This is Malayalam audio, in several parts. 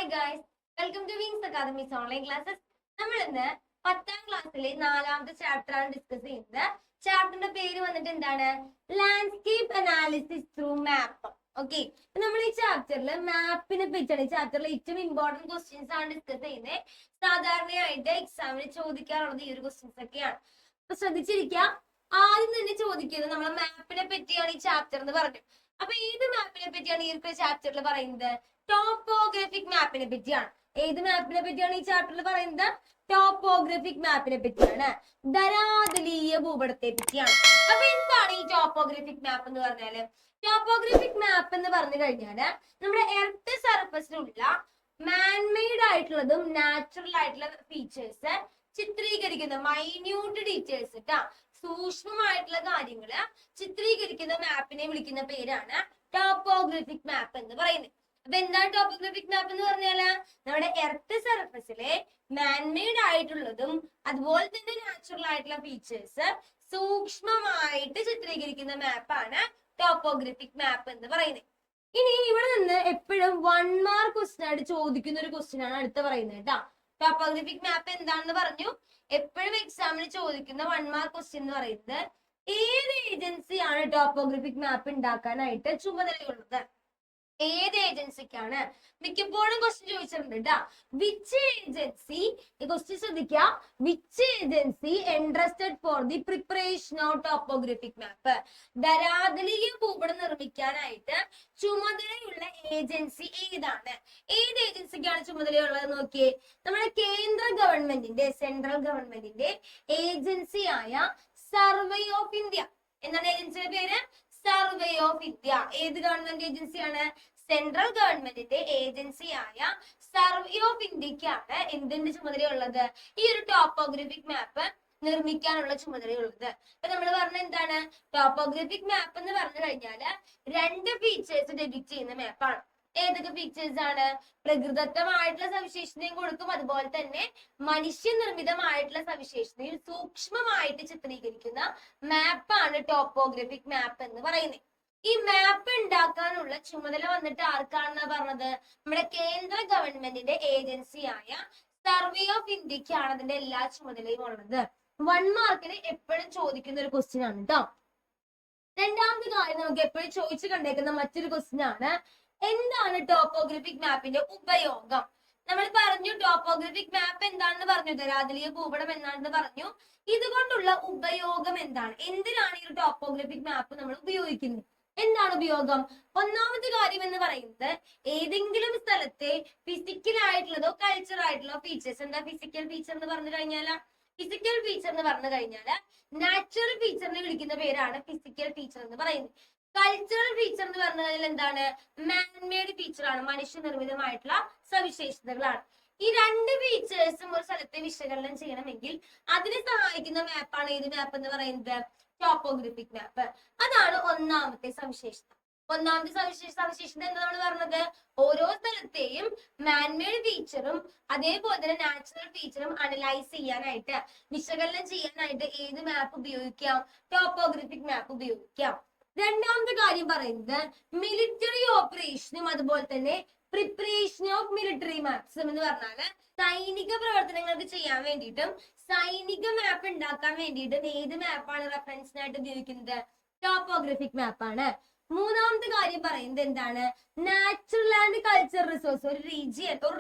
Hi guys, welcome to Wings Academy's online classes. നമ്മൾ ഇന്ന് 10ാം ക്ലാസ്സിലെ 4ാമത്തെ ചാപ്റ്റർ ആണ് ഡിസ്കസ് ചെയ്യുന്നത്. ചാപ്റ്ററിന്റെ പേര് വന്നിട്ട് എന്താണ്? ലാൻഡ്സ്കേപ്പ് അനാലിസിസ് ത്രൂ മാപ്പ്. ഓക്കെ, നമ്മൾ ഈ ചാപ്റ്ററിൽ മാപ്പിനെ പറ്റിയാണ്. ഈ ചാപ്റ്ററിൽ ഏറ്റവും ഇമ്പോർട്ടന്റ് ക്വസ്റ്റ്യൻസ് ആണ് ഡിസ്കസ് ചെയ്യുന്നത്. സാധാരണയായിട്ട് എക്സാമിന് ചോദിക്കാറുള്ളത് ഈ ഒരു ക്വസ്റ്റ്യൻസ് ഒക്കെയാണ്. അപ്പൊ ശ്രദ്ധിച്ചിരിക്കുക. ആദ്യം തന്നെ ചോദിക്കുന്നത് നമ്മൾ മാപ്പിനെ പറ്റിയാണ് ഈ ചാപ്റ്റർ എന്ന് പറഞ്ഞു. അപ്പൊ ഏത് മാപ്പിനെ പറ്റിയാണ് ഈ ഒരു ചാപ്റ്ററിൽ പറയുന്നത്? ടോപ്പോഗ്രാഫിക് മാപ്പിനെ പറ്റിയാണ്. ഏത് മാപ്പിനെ പറ്റിയാണ് ഈ ചാപ്റ്ററിൽ പറയുന്നത്? ടോപ്പോഗ്രാഫിക് മാപ്പിനെ പറ്റിയാണ്. ധരാതലീയ ഭൂപടത്തെ പറ്റിയാണ്. അപ്പൊ എന്താണ് ഈ ടോപ്പോഗ്രാഫിക് മാപ്പ് എന്ന് പറഞ്ഞാല്? ടോപ്പോഗ്രാഫിക് മാപ്പ് എന്ന് പറഞ്ഞു കഴിഞ്ഞാല് നമ്മുടെ എർത്ത് സർഫസിലുള്ള മാൻമെയ്ഡ് ആയിട്ടുള്ളതും നാച്ചുറൽ ആയിട്ടുള്ള ഫീച്ചേഴ്സ് ചിത്രീകരിക്കുന്ന മൈന്യൂട്ട് ഡീറ്റെയിൽസ് സൂക്ഷ്മമായിട്ടുള്ള കാര്യങ്ങള് ചിത്രീകരിക്കുന്ന മാപ്പിനെ വിളിക്കുന്ന പേരാണ് ടോപ്പോഗ്രാഫിക് മാപ്പ് എന്ന് പറയുന്നത്. അപ്പൊ എന്താണ് ടോപ്പോഗ്രാഫിക് മാപ്പ് എന്ന് പറഞ്ഞാല്? നമ്മുടെ എർത്ത് സർഫസിലെ മാൻമെയ്ഡ് ആയിട്ടുള്ളതും അതുപോലെ തന്നെ നാച്ചുറൽ ആയിട്ടുള്ള ഫീച്ചേഴ്സ് സൂക്ഷ്മമായിട്ട് ചിത്രീകരിക്കുന്ന മാപ്പാണ് ടോപ്പോഗ്രാഫിക് മാപ്പ് എന്ന് പറയുന്നത്. ഇനി ഇവിടെ നിന്ന് എപ്പോഴും 1 മാർക്ക് ക്വസ്റ്റ്യൻ ആയിട്ട് ചോദിക്കുന്ന ഒരു ക്വസ്റ്റ്യൻ ആണ് അടുത്ത പറയുന്നത് കേട്ടോ. ടോപ്പോഗ്രാഫിക് മാപ്പ് എന്താണെന്ന് പറഞ്ഞു. എപ്പോഴും എക്സാമിന് ചോദിക്കുന്ന 1 മാർക്ക് ക്വസ്റ്റ്യൻ എന്ന് പറയുന്നത്, ഏത് ഏജൻസിയാണ് ടോപ്പോഗ്രാഫിക് മാപ്പ് ഉണ്ടാക്കാനായിട്ട് ചുമതലയുള്ളത്? ഏത് ഏജൻസിക്കാണ്? മിക്കപ്പോഴും ക്വസ്റ്റ്യൻ ചോദിച്ചിട്ടുണ്ട് കേട്ടോ. വിച്ച് ഏജൻസി, ഈ ക്വസ്റ്റ്യൻ ശ്രദ്ധിക്കുക, which agency interested for the preparation of topographic map? ധരാതലീയ ഭൂപടം നിർമ്മിക്കാനായിട്ട് ചുമതലയുള്ള ഏജൻസി ഏതാണ്? ഏത് ഏജൻസിക്കാണ് ചുമതലയുള്ളത് നോക്കിയേ. നമ്മുടെ കേന്ദ്ര ഗവൺമെന്റിന്റെ, സെൻട്രൽ ഗവൺമെന്റിന്റെ ഏജൻസിയായ സർവേ ഓഫ് ഇന്ത്യ. എന്താണ് ഏജൻസിയുടെ പേര്? Survey of India. ഏത് ഗവൺമെന്റ് ഏജൻസിയാണ്? സെൻട്രൽ ഗവൺമെന്റിന്റെ ഏജൻസിയായ സർവേ ഓഫ് ഇന്ത്യക്കാണ് എന്തിന്റെ ചുമതലയുള്ളത്? ഈ ഒരു ടോപ്പോഗ്രാഫിക് മാപ്പ് നിർമ്മിക്കാനുള്ള ചുമതലയുള്ളത്. അപ്പൊ നമ്മൾ പറഞ്ഞ എന്താണ്? ടോപ്പോഗ്രാഫിക് മാപ്പ് എന്ന് പറഞ്ഞു കഴിഞ്ഞാല് 2 ഫീച്ചേഴ്സ് ഡെപിക്ട് ചെയ്യുന്ന മാപ്പാണ്. ഏതൊക്കെ ഫീച്ചേഴ്സ് ആണ്? പ്രകൃതിദത്തമായിട്ടുള്ള സവിശേഷതയും കൊടുക്കും, അതുപോലെ തന്നെ മനുഷ്യനിർമ്മിതമായിട്ടുള്ള സവിശേഷതയും സൂക്ഷ്മമായിട്ട് ചിത്രീകരിക്കുന്ന മാപ്പാണ് ടോപ്പോഗ്രാഫിക് മാപ്പ് എന്ന് പറയുന്നത്. ഈ മാപ്പ് ഉണ്ടാക്കാനുള്ള ചുമതല വന്നിട്ട് ആർക്കാണെന്നാ പറഞ്ഞത്? നമ്മുടെ കേന്ദ്ര ഗവൺമെന്റിന്റെ ഏജൻസിയായ സർവേ ഓഫ് ഇന്ത്യക്കാണ് അതിന്റെ എല്ലാ ചുമതലയും ഉള്ളത്. 1 മാർക്കിന് എപ്പോഴും ചോദിക്കുന്ന ഒരു ക്വസ്റ്റ്യൻ ആണ് കേട്ടോ. രണ്ടാമത്തെ കാര്യം നമുക്ക് എപ്പോഴും ചോദിച്ചു കണ്ടേക്കുന്ന മറ്റൊരു ക്വസ്റ്റ്യൻ ആണ്, എന്താണ് ടോപ്പോഗ്രാഫിക് മാപ്പിന്റെ ഉപയോഗം? നമ്മൾ പറഞ്ഞു ടോപ്പോഗ്രാഫിക് മാപ്പ് എന്താണെന്ന് പറഞ്ഞു, ധരാതലീയ ഭൂപടം എന്താണെന്ന് പറഞ്ഞു. ഇതുകൊണ്ടുള്ള ഉപയോഗം എന്താണ്? എന്തിനാണ് ഈ ഒരു ടോപ്പോഗ്രാഫിക് മാപ്പ് നമ്മൾ ഉപയോഗിക്കുന്നത്? എന്താണ് ഉപയോഗം? ഒന്നാമത്തെ കാര്യം എന്ന് പറയുന്നത്, ഏതെങ്കിലും സ്ഥലത്തെ ഫിസിക്കൽ ആയിട്ടുള്ളതോ കൾച്ചർ ആയിട്ടുള്ളതോ ഫീച്ചേഴ്സ്. എന്താ ഫിസിക്കൽ ഫീച്ചർ എന്ന് പറഞ്ഞു കഴിഞ്ഞാല്? ഫിസിക്കൽ ഫീച്ചർ എന്ന് പറഞ്ഞു കഴിഞ്ഞാല് നാച്ചുറൽ ഫീച്ചറിനെ വിളിക്കുന്ന പേരാണ് ഫിസിക്കൽ ഫീച്ചർ എന്ന് പറയുന്നത്. കൾച്ചറൽ ഫീച്ചർ എന്ന് പറഞ്ഞു കഴിഞ്ഞാൽ എന്താണ്? മാൻമെയ്ഡ് ഫീച്ചർ ആണ്, മനുഷ്യനിർമ്മിതമായിട്ടുള്ള സവിശേഷതകളാണ്. ഈ 2 ഫീച്ചേഴ്സും ഒരു സ്ഥലത്തെ വിശകലനം ചെയ്യണമെങ്കിൽ അതിനെ സഹായിക്കുന്ന മാപ്പാണ് ഏത് മാപ്പ് എന്ന് പറയുന്നത്? ടോപ്പോഗ്രാഫിക് മാപ്പ്. അതാണ് ഒന്നാമത്തെ സവിശേഷത. ഒന്നാമത്തെ സവിശേഷത എന്താണ് പറഞ്ഞത്? ഓരോ സ്ഥലത്തെയും മാൻമെയ്ഡ് ഫീച്ചറും അതേപോലെ തന്നെ നാച്ചുറൽ ഫീച്ചറും അനലൈസ് ചെയ്യാനായിട്ട്, വിശകലനം ചെയ്യാനായിട്ട് ഏത് മാപ്പ് ഉപയോഗിക്കാം? ടോപ്പോഗ്രാഫിക് മാപ്പ് ഉപയോഗിക്കാം. രണ്ടാമത്തെ കാര്യം പറയുന്നത്, മിലിറ്ററി ഓപ്പറേഷനും അതുപോലെ തന്നെ പ്രിപ്പറേഷൻ ഓഫ് മിലിറ്ററി മാപ്സ് എന്ന് പറഞ്ഞാല് സൈനിക പ്രവർത്തനങ്ങൾക്ക് ചെയ്യാൻ വേണ്ടിയിട്ടും സൈനിക മാപ്പ് ഉണ്ടാക്കാൻ വേണ്ടിയിട്ടും ഏത് മാപ്പാണ് റെഫറൻസിനായിട്ട് ഉപയോഗിക്കുന്നത്? ടോപ്പോഗ്രാഫിക് മാപ്പാണ്. മൂന്നാമത്തെ കാര്യം പറയുന്നത് എന്താണ്? Natural and cultural resource. ഒരു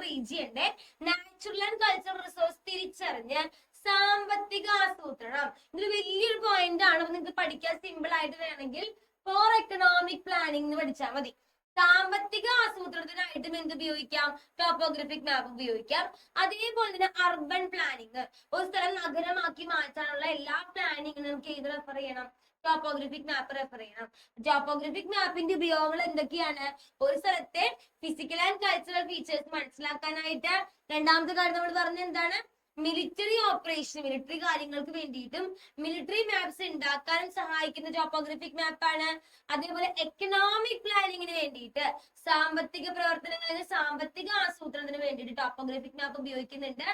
റീജിയന്റെ നാച്ചുറൽ ആൻഡ് കൾച്ചറൽ റിസോഴ്സ് തിരിച്ചറിഞ്ഞ് സാമ്പത്തിക ആസൂത്രണം. ഇതൊരു വലിയൊരു പോയിന്റ് ആണ്. നിങ്ങൾക്ക് പഠിക്കാൻ സിമ്പിൾ ആയിട്ട് വേണമെങ്കിൽ ഫോർ എക്കണോമിക് പ്ലാനിംഗ് എന്ന് പഠിച്ചാൽ മതി. സാമ്പത്തിക ആസൂത്രണത്തിനായിട്ടും എന്ത് ഉപയോഗിക്കാം? ടോപ്പോഗ്രാഫിക് മാപ്പ് ഉപയോഗിക്കാം. അതേപോലെ തന്നെ അർബൻ പ്ലാനിങ്, ഒരു സ്ഥലം നഗരമാക്കി മാറ്റാനുള്ള എല്ലാ പ്ലാനിങ്ങിനും നമുക്ക് ഏത് റെഫർ ചെയ്യണം? ടോപ്പോഗ്രാഫിക് മാപ്പ് റെഫർ ചെയ്യണം. ടോപ്പോഗ്രാഫിക് മാപ്പിന്റെ ഉപയോഗങ്ങൾ എന്തൊക്കെയാണ്? ഒരു സ്ഥലത്തെ ഫിസിക്കൽ ആൻഡ് കൾച്ചറൽ ഫീച്ചേഴ്സ് മനസ്സിലാക്കാനായിട്ട്. രണ്ടാമത്തെ കാര്യം നമ്മൾ പറഞ്ഞ എന്താണ്? മിലിറ്ററി ഓപ്പറേഷൻ, മിലിറ്ററി കാര്യങ്ങൾക്ക് വേണ്ടിയിട്ടും മിലിറ്ററി മാപ്സ് ഉണ്ടാക്കാനും സഹായിക്കുന്ന ടോപ്പോഗ്രാഫിക് മാപ്പാണ്. അതേപോലെ എക്കണോമിക് പ്ലാനിങ്ങിന് വേണ്ടിയിട്ട്, സാമ്പത്തിക പ്രവർത്തനങ്ങളിൽ സാമ്പത്തിക ആസൂത്രണത്തിന് വേണ്ടിയിട്ട് ടോപ്പോഗ്രാഫിക് മാപ്പ് ഉപയോഗിക്കുന്നുണ്ട്.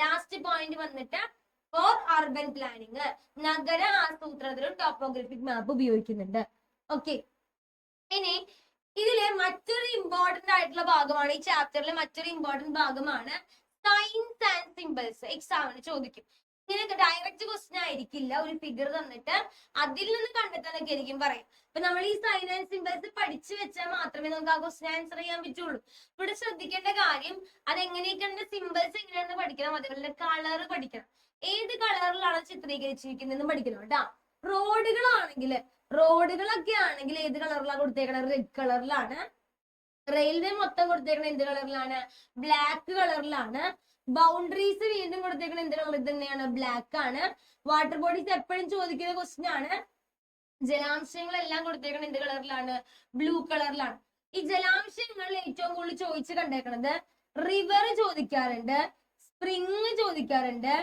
ലാസ്റ്റ് പോയിന്റ് വന്നിട്ട് ഫോർ അർബൻ പ്ലാനിങ്, നഗര ആസൂത്രണത്തിലും ടോപ്പോഗ്രാഫിക് മാപ്പ് ഉപയോഗിക്കുന്നുണ്ട്. ഓക്കെ, ഇനി ഇതിലെ മറ്റൊരു ഇമ്പോർട്ടന്റ് ആയിട്ടുള്ള ഭാഗമാണ്, ഈ ചാപ്റ്ററിലെ മറ്റൊരു ഇമ്പോർട്ടന്റ് ഭാഗമാണ് സൈൻസ് ആൻഡ് സിമ്പിൾസ്. എക്സാമിന് ചോദിക്കും. ഇങ്ങനെ ഡയറക്റ്റ് ക്വസ്റ്റ്യൻ ആയിരിക്കില്ല, ഒരു ഫിഗർ തന്നിട്ട് അതിൽ നിന്ന് കണ്ടെത്താനൊക്കെ ആയിരിക്കും പറയും. അപ്പൊ നമ്മൾ ഈ സൈൻ ആൻഡ് സിമ്പിൾസ് പഠിച്ചു വെച്ചാൽ മാത്രമേ നമുക്ക് ആ ക്വസ്റ്റ്യൻ ആൻസർ ചെയ്യാൻ പറ്റുള്ളൂ. ഇവിടെ ശ്രദ്ധിക്കേണ്ട കാര്യം, അതെങ്ങനെയൊക്കെയാണ് സിമ്പിൾസ് എങ്ങനെയാണെന്ന് പഠിക്കണം, അതുപോലെ കളർ പഠിക്കണം. ഏത് കളറിലാണ് ചിത്രീകരിച്ചിരിക്കുന്നതെന്ന് പഠിക്കണം കേട്ടോ. റോഡുകളൊക്കെ ആണെങ്കിൽ ഏത് കളറിലാണ് കൊടുത്തേക്കണത്? റെഡ് കളറിലാണ്. റെയിൽവേ മൊത്തം കൊടുത്തേക്കണത് എന്ത് കളറിലാണ്? ബ്ലാക്ക് കളറിലാണ്. ബൗണ്ടറീസ് വീണ്ടും കൊടുത്തേക്കണത് എന്ത് കളർ തന്നെയാണ്? ബ്ലാക്ക് ആണ്. വാട്ടർ ബോഡീസ് എപ്പോഴും ചോദിക്കുന്ന ക്വസ്റ്റ്യൻ ആണ്. ജലാംശങ്ങളെല്ലാം കൊടുത്തേക്കണത് എന്ത് കളറിലാണ്? ബ്ലൂ കളറിലാണ്. ഈ ജലാംശങ്ങൾ ഏറ്റവും കൂടുതൽ ചോദിച്ച് കണ്ടേക്കണത് റിവർ ചോദിക്കാറുണ്ട്, സ്പ്രിങ് ചോദിക്കാറുണ്ട്,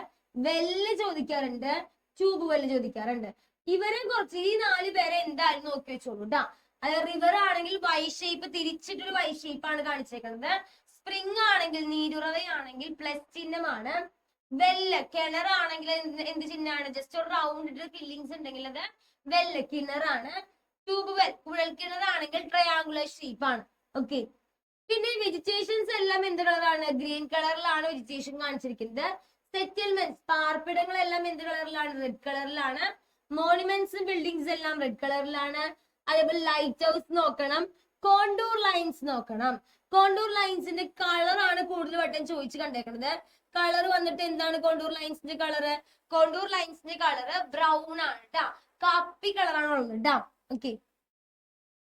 വെല്ല് ചോദിക്കാറുണ്ട്, ട്യൂബ് വെല്ല് ചോദിക്കാറുണ്ട്. ഇവരെ കുറച്ച് ഈ 4 പേരെ എന്തായാലും നോക്കി വെച്ചോളൂ കേട്ടോ. അതായത് റിവർ ആണെങ്കിൽ വൈ ഷേപ്പ്, തിരിച്ചിട്ടൊരു വൈ ഷേപ്പ് ആണ് കാണിച്ചേക്കുന്നത്. സ്പ്രിങ് ആണെങ്കിൽ, നീരുറവയാണെങ്കിൽ പ്ലസ് ചിഹ്നമാണ്. വെല്ല് കിണറാണെങ്കിൽ എന്ത് ചിഹ്നമാണ്? ജസ്റ്റ് ഒരു റൗണ്ട് ഫില്ലിങ്സ് ഉണ്ടെങ്കിൽ അത് വെല്ല് കിണറാണ്. ട്യൂബ് വെൽ കുഴൽ കിണറാണെങ്കിൽ ട്രയാങ്കുലർ ഷേപ്പ് ആണ്. ഓക്കെ. പിന്നെ വെജിറ്റേഷൻസ് എല്ലാം എന്ത് കളറാണ്? ഗ്രീൻ കളറിലാണ് വെജിറ്റേഷൻ കാണിച്ചിരിക്കുന്നത്. സെറ്റിൽമെന്റ്സ് പാർപ്പിടങ്ങളെല്ലാം എന്ത് കളറിലാണ്? റെഡ് കളറിലാണ്. മോണുമെന്റ്സും ബിൽഡിങ്സ് എല്ലാം റെഡ് കളറിലാണ്. അതേപോലെ ലൈറ്റ് ഹൗസ് നോക്കണം, കോണ്ടൂർ ലൈൻസ് നോക്കണം. കോണ്ടൂർ ലൈൻസിന്റെ കളറാണ് കൂടുതൽ വട്ടം ചോദിച്ചു കണ്ടേക്കുന്നത്. കളർ വന്നിട്ട് എന്താണ് കോണ്ടൂർ ലൈൻസിന്റെ കളറ്? കോണ്ടൂർ ലൈൻസിന്റെ കളറ് ബ്രൗൺ ആണ് കേട്ടോ, കാപ്പി കളറാണ് ഉള്ളത് കേട്ടോ. ഓക്കെ.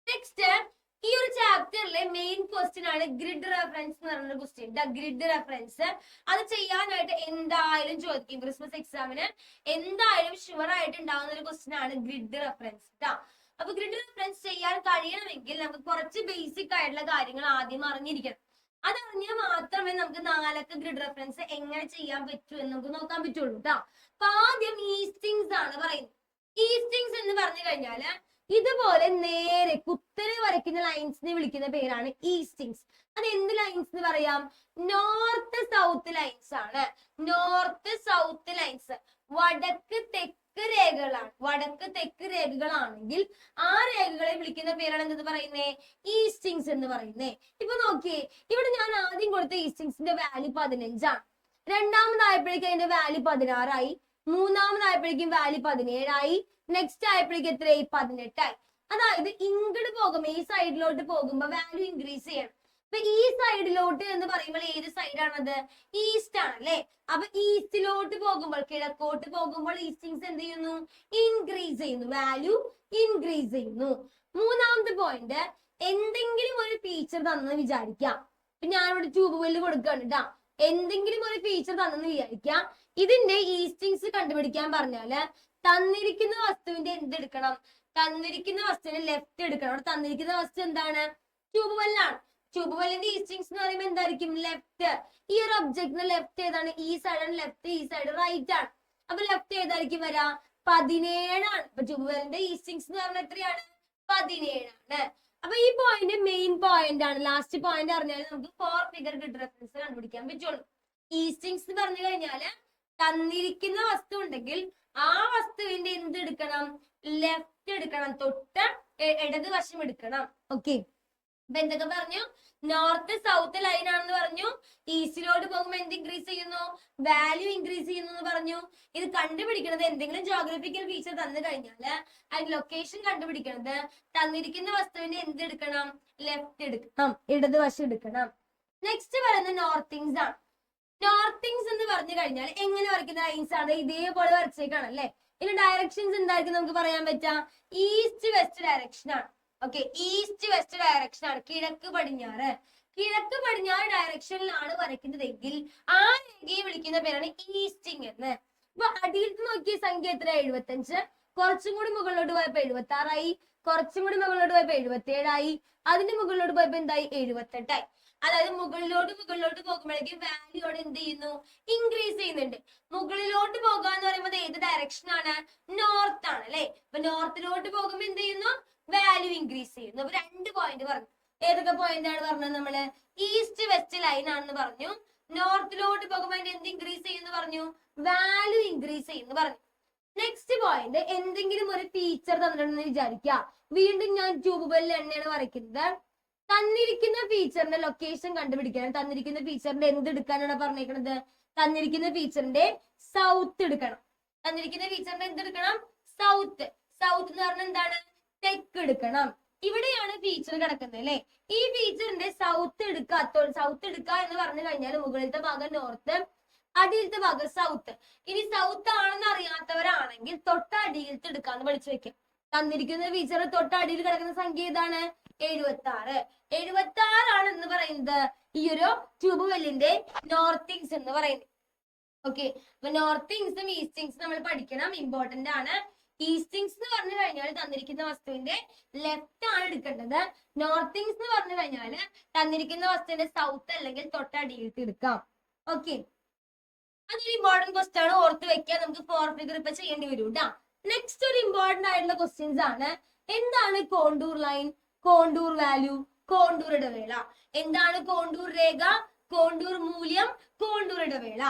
നെക്സ്റ്റ്, ഈ ഒരു ചാപ്റ്ററിലെ മെയിൻ ക്വസ്റ്റ്യൻ ആണ് ഗ്രിഡ് റെഫറൻസ് എന്ന് പറയുന്ന ക്വസ്റ്റ്യൻ. ഗ്രിഡ് റെഫറൻസ് അത് ചെയ്യാനായിട്ട് എന്തായാലും ചോദിക്കും. ക്രിസ്മസ് എക്സാമിന് എന്തായാലും ഷുവർ ആയിട്ട് ഉണ്ടാകുന്ന ഒരു ക്വസ്റ്റ്യൻ ആണ് ഗ്രിഡ് റെഫറൻസ് കേട്ടോ. അപ്പൊ ഗ്രിഡ് റെഫറൻസ് ചെയ്യാൻ കഴിയണമെങ്കിൽ നമുക്ക് കുറച്ച് ബേസിക് ആയിട്ടുള്ള കാര്യങ്ങൾ ആദ്യം അറിഞ്ഞിരിക്കണം. അതറിഞ്ഞാൽ മാത്രമേ നമുക്ക് 4 ഗ്രിഡ് റെഫറൻസ് എങ്ങനെ ചെയ്യാൻ പറ്റൂ എന്ന് നമുക്ക് നോക്കാൻ പറ്റുള്ളൂ കേട്ടോ. അപ്പൊ ആദ്യം ഈസ്റ്റിങ്സ് ആണ് പറയുന്നത്. ഈസ്റ്റിങ്സ് എന്ന് പറഞ്ഞു കഴിഞ്ഞാല് ഇതുപോലെ നേരെ കുത്തനെ വരയ്ക്കുന്ന ലൈൻസിനെ വിളിക്കുന്ന പേരാണ് ഈസ്റ്റിങ്സ്. അത് എന്ത് ലൈൻസ് എന്ന് പറയാം? നോർത്ത് സൗത്ത് ലൈൻസ് ആണ്. നോർത്ത് സൗത്ത് ലൈൻസ് വടക്ക് തെക്ക് രേഖകളാണ്. വടക്ക് തെക്ക് രേഖകളാണെങ്കിൽ ആ രേഖകളെ വിളിക്കുന്ന പേരാണ് എന്തെന്ന് പറയുന്നേ? ഈസ്റ്റിങ്സ് എന്ന് പറയുന്നേ. ഇപ്പൊ നോക്കിയേ, ഇവിടെ ഞാൻ ആദ്യം കൊടുത്ത ഈസ്റ്റിങ്സിന്റെ വാല്യൂ 15 ആണ്. രണ്ടാമതായപ്പോഴേക്കും അതിന്റെ വാല്യൂ 16 ആയി. മൂന്നാമതായപ്പോഴേക്കും വാല്യൂ 17 ആയി. നെക്സ്റ്റ് ആയപ്പോഴേക്കും എത്രയായി? 18 ആയി. അതായത് ഇങ്ങോട്ട് പോകുമ്പോ, ഈ സൈഡിലോട്ട് പോകുമ്പോ വാല്യൂ ഇൻക്രീസ് ചെയ്യണം. അപ്പൊ ഈ സൈഡിലോട്ട് എന്ന് പറയുമ്പോൾ ഏത് സൈഡാണത്? ഈസ്റ്റ് ആണ് അല്ലെ. അപ്പൊ ഈസ്റ്റിലോട്ട് പോകുമ്പോൾ, കിഴക്കോട്ട് പോകുമ്പോൾ ഈസ്റ്റിങ്സ് എന്ത് ചെയ്യുന്നു? ഇൻക്രീസ് ചെയ്യുന്നു, വാല്യൂ ഇൻക്രീസ് ചെയ്യുന്നു. മൂന്നാമത്തെ പോയിന്റ്, എന്തെങ്കിലും ഒരു ഫീച്ചർ തന്നെന്ന് വിചാരിക്കാം. ഇപ്പൊ ഞാനിവിടെ ട്യൂബ് വെല്ല് കൊടുക്കുകയാണ് കേട്ടാ. എന്തെങ്കിലും ഒരു ഫീച്ചർ തന്നെന്ന് വിചാരിക്കാം. ഇതിന്റെ ഈസ്റ്റിങ്സ് കണ്ടുപിടിക്കാൻ പറഞ്ഞാല് തന്നിരിക്കുന്ന വസ്തുവിന്റെ എന്തെടുക്കണം? തന്നിരിക്കുന്ന വസ്തുവിന്റെ ലെഫ്റ്റ് എടുക്കണം. അവിടെ തന്നിരിക്കുന്ന വസ്തു എന്താണ്? ട്യൂബ് വെല്ലാണ്. ട്യൂബ് വെല്ലിന്റെ ഈസ്റ്റിങ്സ് എന്ന് പറയുമ്പോൾ എന്തായിരിക്കും? ലെഫ്റ്റ്. ഈ ഒരു ഒബ്ജക്റ്റിന്റെ ലെഫ്റ്റ് ഏതാണ്? ഈ സൈഡാണ് ലെഫ്റ്റ്, ഈ സൈഡ് റൈറ്റ് ആണ്. അപ്പൊ ലെഫ്റ്റ് ഏതായിരിക്കും വരാ? 17 ആണ്. അപ്പൊ ട്യൂബ് വെല്ലിന്റെ ഈസ്റ്റിങ്സ് എന്ന് പറഞ്ഞാൽ എത്രയാണ്? 17 ആണ്. അപ്പൊ ഈ പോയിന്റ് മെയിൻ പോയിന്റ് ആണ്. ലാസ്റ്റ് പോയിന്റ് അറിഞ്ഞാൽ നമുക്ക് 4 ഫിഗർ ഗ്രിഡ് റെഫറൻസ് കണ്ടുപിടിക്കാൻ പറ്റുള്ളൂ. ഈസ്റ്റിങ്സ് എന്ന് പറഞ്ഞു കഴിഞ്ഞാല് തന്നിരിക്കുന്ന വസ്തു ഉണ്ടെങ്കിൽ ആ വസ്തുവിന്റെ എന്തെടുക്കണം? ലെഫ്റ്റ് എടുക്കണം, തൊട്ട് ഇടത് വശം എടുക്കണം. ഓക്കെ. അപ്പൊ എന്തൊക്കെ പറഞ്ഞു? നോർത്ത് സൗത്ത് ലൈൻ ആണെന്ന് പറഞ്ഞു. ഈസ്റ്റിലോട്ട് പോകുമ്പോൾ എന്ത് ഇൻക്രീസ് ചെയ്യുന്നു? വാല്യൂ ഇൻക്രീസ് ചെയ്യുന്നു എന്ന് പറഞ്ഞു. ഇത് കണ്ടുപിടിക്കുന്നത്, എന്തെങ്കിലും ജോഗ്രഫിക്കൽ ഫീച്ചർ തന്നു കഴിഞ്ഞാല് അതിന്റെ ലൊക്കേഷൻ കണ്ടുപിടിക്കുന്നത് തന്നിരിക്കുന്ന വസ്തുവിന്റെ എന്തെടുക്കണം? ലെഫ്റ്റ് എടുക്കണം, ഇടതുവശം എടുക്കണം. നെക്സ്റ്റ് പറയുന്നത് നോർത്തിങ്സ് ആണ്. നോർത്തിങ്സ് എന്ന് പറഞ്ഞു കഴിഞ്ഞാൽ എങ്ങനെ വരയ്ക്കുന്ന ലൈൻസ് ആണ്? ഇതേപോലെ വരച്ചേക്കാണ് അല്ലെ. ഇതിന്റെ ഡയറക്ഷൻസ് എന്തായിരിക്കും നമുക്ക് പറയാൻ പറ്റാം? ഈസ്റ്റ് വെസ്റ്റ് ഡയറക്ഷൻ ആണ്. ഓക്കെ, ഈസ്റ്റ് വെസ്റ്റ് ഡയറക്ഷൻ ആണ്. കിഴക്ക് പടിഞ്ഞാറ്. കിഴക്ക് പടിഞ്ഞാറ് ഡയറക്ഷനിലാണ് വരയ്ക്കുന്നതെങ്കിൽ ആ രേഖയെ വിളിക്കുന്ന പേരാണ് ഈസ്റ്റിംഗ് എന്ന്. അപ്പൊ അടിയിലത്ത് നോക്കിയ സംഖ്യ എത്ര? 75. കുറച്ചും കൂടി മുകളിലോട്ട് പോയപ്പോ 76 ആയി. കുറച്ചും കൂടി മുകളിലോട്ട് പോയപ്പോ 77 ആയി. അതിന്റെ മുകളിലോട്ട് പോയപ്പോ എന്തായി? 78 ആയി. അതായത് മുകളിലോട്ട് പോകുമ്പോഴേക്കും വാല്യൂ അവിടെ എന്ത് ചെയ്യുന്നു? ഇൻക്രീസ് ചെയ്യുന്നുണ്ട്. മുകളിലോട്ട് പോകുക എന്ന് പറയുമ്പോൾ ഏത് ഡയറക്ഷൻ ആണ്? നോർത്ത് ആണ് അല്ലെ. അപ്പൊ നോർത്തിലോട്ട് പോകുമ്പോ എന്ത് ചെയ്യുന്നു? വാല്യൂ ഇൻക്രീസ് ചെയ്യുന്നു. അപ്പൊ 2 പോയിന്റ് പറഞ്ഞു. ഏതൊക്കെ പോയിന്റ് ആണ് പറഞ്ഞത് നമ്മള്? ഈസ്റ്റ് വെസ്റ്റ് ലൈൻ ആണെന്ന് പറഞ്ഞു. നോർത്തിലോട്ട് പോകുമ്പോൾ അതിന്റെ എന്ത് ഇൻക്രീസ് ചെയ്യുന്നു പറഞ്ഞു? വാല്യൂ ഇൻക്രീസ് ചെയ്യുന്നു പറഞ്ഞു. നെക്സ്റ്റ് പോയിന്റ്, എന്തെങ്കിലും ഒരു ഫീച്ചർ തന്നിട്ടുണ്ടെന്ന് വിചാരിക്കുക. വീണ്ടും ഞാൻ ട്യൂബ് വെല്ല് എണ്ണയാണ് വരയ്ക്കുന്നത്. തന്നിരിക്കുന്ന ഫീച്ചറിന്റെ ലൊക്കേഷൻ കണ്ടുപിടിക്കണം. തന്നിരിക്കുന്ന ഫീച്ചറിന്റെ എന്ത് എടുക്കാനാണ് പറഞ്ഞേക്കുന്നത്? തന്നിരിക്കുന്ന ഫീച്ചറിന്റെ സൗത്ത് എടുക്കണം. തന്നിരിക്കുന്ന ഫീച്ചറിന്റെ എന്തെടുക്കണം? സൗത്ത്. സൗത്ത് എന്ന് പറഞ്ഞാൽ എന്താണ്? തെക്ക് എടുക്കണം. ഇവിടെയാണ് ഫീച്ചർ കിടക്കുന്നത് അല്ലെ. ഈ ഫീച്ചറിന്റെ സൗത്ത് എടുക്കുക എന്ന് പറഞ്ഞു കഴിഞ്ഞാൽ മുകളിലത്തെ ഭാഗം നോർത്ത്, അടിയിലത്തെ ഭാഗം സൗത്ത്. ഇനി സൗത്ത് ആണെന്ന് അറിയാത്തവരാണെങ്കിൽ തൊട്ടടിയിലത്തെ എടുക്കാന്ന് പഠിച്ചു വെക്കാം. തന്നിരിക്കുന്ന ഫീച്ചർ തൊട്ടടിയിൽ കിടക്കുന്ന സംഖ്യ ഏതാണ്? 76. 76 ആണ് എന്ന് പറയുന്നത് ഈ ഒരു ട്യൂബ് വെല്ലിന്റെ നോർത്തിങ്സ് എന്ന് പറയുന്നത്. ഓക്കെ, അപ്പൊ നോർത്തിങ്സും ഈസ്റ്റിങ്സും നമ്മൾ പഠിക്കണം, ഇമ്പോർട്ടന്റ് ആണ്. ഈസ്റ്റിങ്സ് എന്ന് പറഞ്ഞു കഴിഞ്ഞാൽ തന്നിരിക്കുന്ന വസ്തുവിന്റെ ലെഫ്റ്റ് ആണ് എടുക്കേണ്ടത്. നോർത്തിങ്സ് എന്ന് പറഞ്ഞു കഴിഞ്ഞാൽ തന്നിരിക്കുന്ന വസ്തുവിന്റെ സൗത്ത് അല്ലെങ്കിൽ തൊട്ടടിയിലത്തെ എടുക്കാം. ഓക്കെ, അതൊരു ഇമ്പോർട്ടന്റ് ക്വസ്റ്റ്യൻ ആണ്, ഓർത്ത് വെക്കാൻ. നമുക്ക് 4 ഫിഗർ ഇപ്പൊ ചെയ്യേണ്ടി വരും കേട്ടോ. നെക്സ്റ്റ് ഒരു ഇമ്പോർട്ടന്റ് ആയിട്ടുള്ള ക്വസ്റ്റ്യൻസ് ആണ്. എന്താണ് contour line, contour value, contour ഇടവേള? എന്താണ് കോണ്ടൂർ രേഖ, കോണ്ടൂർ മൂല്യം, കോണ്ടൂർ ഇടവേള?